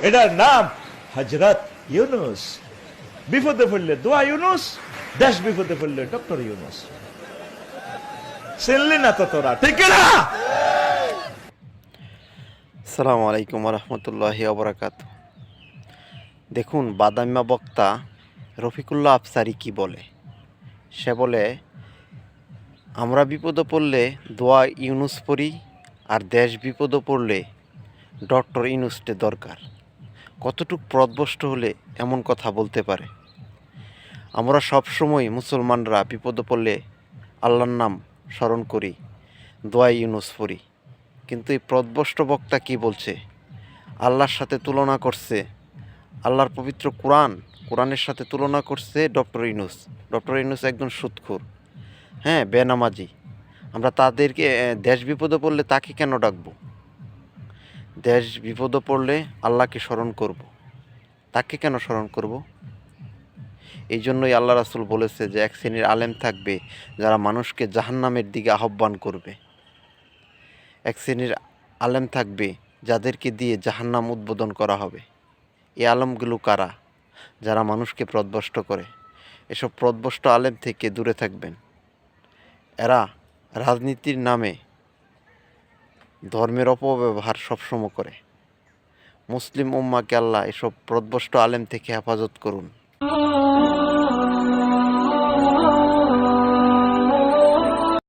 এটার নাম হযরত ইউনূস। বিপদে পড়লে দোয়া ইউনূস, দেশ বিপদে পড়লে ডক্টর ইউনূস। চিনলি না তো তোরা, ঠিক না? আসসালামু আলাইকুম রহমতুল্লাহি ওবরাকাত। দেখুন, বাদাম্মা বক্তা রফিকুল্লাহ আফসারি কি বলে। সে বলে, আমরা বিপদে পড়লে দোয়া ইউনুস পড়ি, আর দেশ বিপদে পড়লে ডক্টর ইউনুসটে দরকার। কতটুক পথভ্রষ্ট হলে এমন কথা বলতে পারে? আমরা সবসময় মুসলমানরা বিপদে পড়লে আল্লাহর নাম স্মরণ করি, দোয়া ইউনুস পড়ি। কিন্তু এই পথভ্রষ্ট বক্তা কি বলছে? আল্লাহর সাথে তুলনা করছে, আল্লাহর পবিত্র কোরআনের সাথে তুলনা করছে ডক্টর ইউনূস। ডক্টর ইউনূস একজন সুদখোর, হ্যাঁ, বেনামাজি। আমরা তাদেরকে দেশ বিপদে পড়লে তাকে কেন ডাকবো? দেশ বিপদে পড়লে আল্লাহকে স্মরণ করব, তাকে কেন স্মরণ করব? এই জন্যই আল্লাহ রাসূল বলেছে যে এক শ্রেণীর আলেম থাকবে যারা মানুষকে জাহান্নামের দিকে আহ্বান করবে। এক শ্রেণীর আলেম থাকবে যাদেরকে দিয়ে জাহান্নাম উদ্বোধন করা হবে। এই আলেমগুলো কারা? যারা মানুষকে পথভ্রষ্ট করে। এসব পথভ্রষ্ট আলেম থেকে দূরে থাকবেন। এরা রাজনীতির নামে ধর্মের অপব্যবহার সবসময় করে। মুসলিম উম্মাহকে আল্লাহ এসব পথভ্রষ্ট আলেম থেকে হেফাজত করুন।